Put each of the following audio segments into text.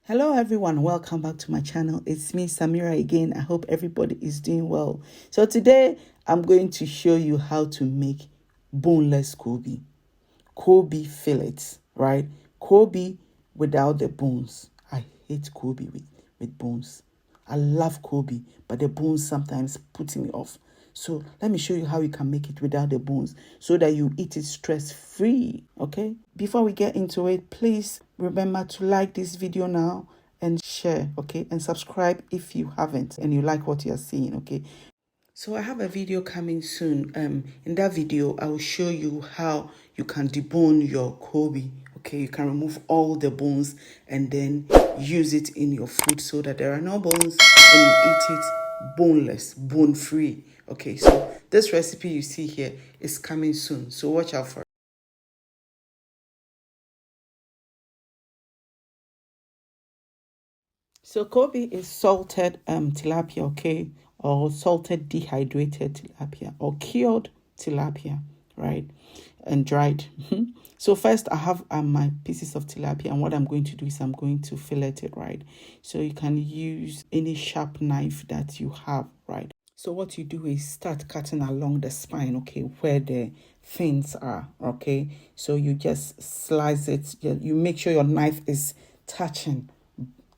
Hello everyone, welcome back to my channel. It's me, Samira, again. I hope everybody is doing well. So today I'm going to show you how to make boneless Kobe fillets, right? Kobe without the bones. I hate Kobe with bones. I love Kobe, but the bones sometimes put me off. So let me show you how you can make it without the bones so that you eat it stress-free, okay? Before we get into it, please remember to like this video now and share, okay? And subscribe if you haven't and you like what you're seeing, okay? So I have a video coming soon. In that video, I will show you how you can debone your Kobe. Okay, you can remove all the bones and then use it in your food so that there are no bones and you eat it boneless, bone-free. Okay, so this recipe you see here is coming soon. So watch out for it. So Kobe is salted tilapia, okay, or salted dehydrated tilapia or cured tilapia, right, and dried. So first I have my pieces of tilapia, and what I'm going to do is I'm going to fillet it, right? So you can use any sharp knife that you have, right? So what you do is start cutting along the spine, okay, where the fins are, okay? So you just slice it. You make sure your knife is touching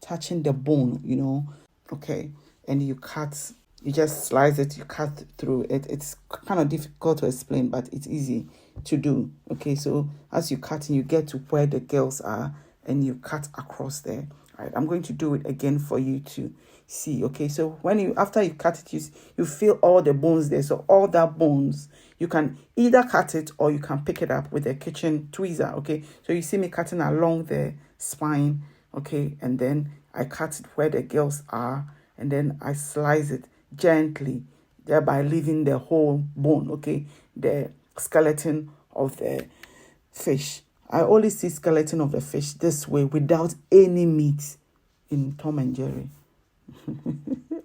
the bone, you know, okay, and you just slice it, you cut through it. It's kind of difficult to explain, but it's easy to do, okay? So as you cut and you get to where the gills are and you cut across there, right? I'm going to do it again for you to see, okay? So after you cut it, you feel all the bones there. So all that bones, you can either cut it or you can pick it up with a kitchen tweezer, okay? So you see me cutting along the spine, okay, and then I cut it where the gills are, and then I slice it gently, thereby leaving the whole bone, okay, the skeleton of the fish. I always see skeleton of the fish this way without any meat in Tom and Jerry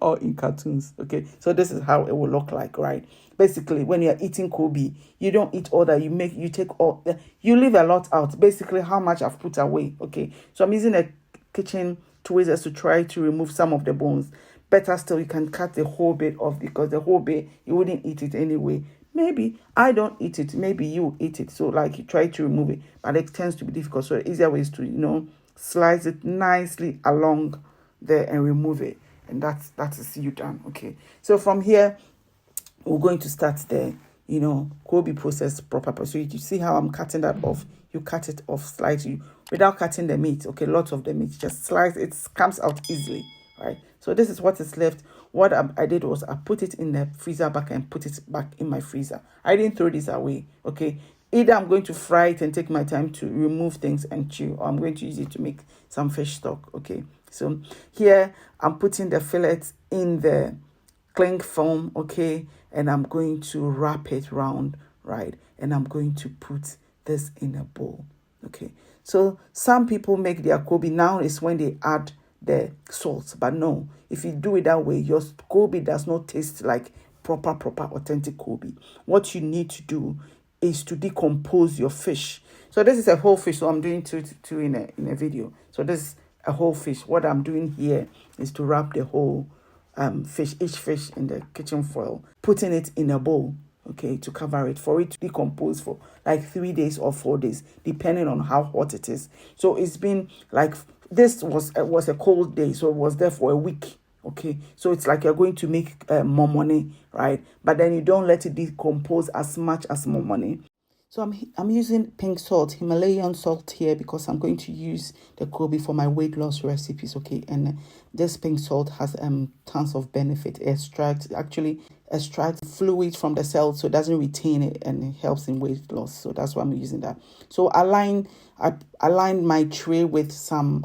or in cartoons, okay? So this is how it will look like, right? Basically, when you're eating Kobe, you don't eat all that. You take all, you leave a lot out. Basically, how much I've put away, okay? So I'm using a kitchen tweezers to try to remove some of the bones. Better still, you can cut the whole bit off, because the whole bit, you wouldn't eat it anyway. Maybe I don't eat it. Maybe you eat it. So like you try to remove it, but it tends to be difficult. So the easier way is to, slice it nicely along there and remove it. And that is you done, okay? So from here, we're going to start the, Kobe process proper. So you see how I'm cutting that off. You cut it off slightly without cutting the meat, okay? Lots of the meat, just slice. It comes out easily, right? So this is what is left. What I did was I put it in the freezer back and put it back in my freezer. I didn't throw this away, okay? Either I'm going to fry it and take my time to remove things and chew, or I'm going to use it to make some fish stock, okay? So here I'm putting the fillets in the cling film, okay, and I'm going to wrap it round, right, and I'm going to put this in a bowl, okay? So some people make their Kobe now is when they add the salt, but no, if you do it that way, your Kobe does not taste like proper authentic Kobe. What you need to do is to decompose your fish. So this is a whole fish, so I'm doing two in a video. So this is a whole fish. What I'm doing here is to wrap the whole each fish in the kitchen foil, putting it in a bowl, okay, to cover it, for it to decompose for like 3 days or 4 days, depending on how hot it is. So it's been like, this was a cold day, so it was there for a week, okay? So it's like you're going to make more money, right? But then you don't let it decompose as much as more money. So I'm using pink salt, Himalayan salt here, because I'm going to use the Kobe for my weight loss recipes, okay? And this pink salt has tons of benefit. It extracts fluid from the cells, so it doesn't retain it, and it helps in weight loss. So that's why I'm using that. So I aligned my tray with some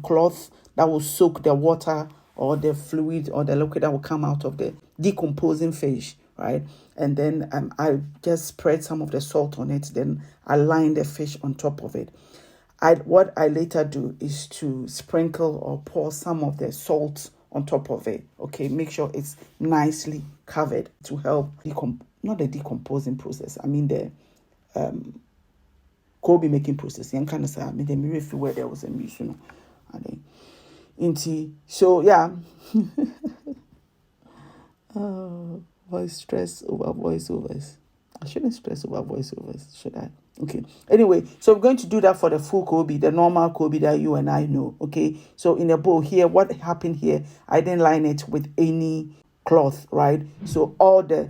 cloth that will soak the water or the fluid or the liquid that will come out of the decomposing fish, right? And then I just spread some of the salt on it. Then I line the fish on top of it. What I later do is to sprinkle or pour some of the salt on top of it. Okay, make sure it's nicely covered to help not the decomposing process. I mean the Kobe making process. Young kind of say, I mean the mirror where there was a mission. So yeah. Voice stress over voiceovers. I shouldn't stress over voiceovers, should I? Okay. Anyway, so we're going to do that for the full Kobe, the normal Kobe that you and I know. Okay. So in a bowl here, what happened here? I didn't line it with any cloth, right? So all of the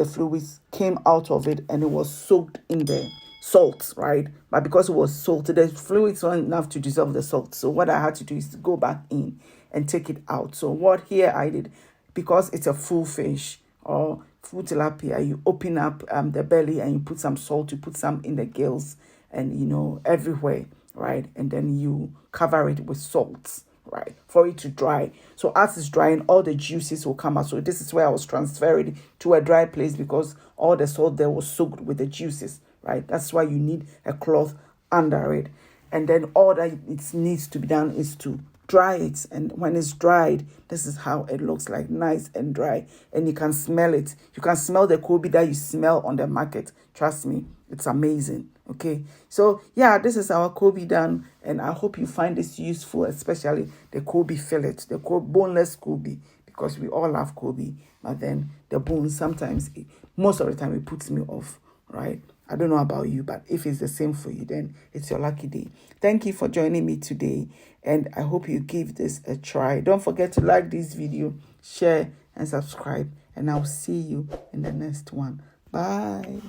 fluids came out of it, and it was soaked in the salt, right? But because it was salted, the fluids weren't enough to dissolve the salt. So what I had to do is to go back in and take it out. So what here I did, because it's a full fish or full tilapia, you open up the belly and you put some salt, you put some in the gills and everywhere, right? And then you cover it with salt, right, for it to dry. So as it's drying, all the juices will come out. So this is where I was transferred to a dry place, because all the salt there was soaked with the juices, right? That's why you need a cloth under it. And then all that it needs to be done is to dry it. And when it's dried, this is how it looks like, nice and dry. And you can smell it. You can smell the Kobe that you smell on the market. Trust me, it's amazing. Okay, so yeah, this is our Kobe done, and I hope you find this useful, especially the Kobe fillet, the boneless Kobe, because we all love Kobe, but then the bone sometimes, most of the time, it puts me off, right? I don't know about you, but if it's the same for you, then it's your lucky day. Thank you for joining me today, and I hope you give this a try. Don't forget to like this video, share, and subscribe, and I'll see you in the next one. Bye.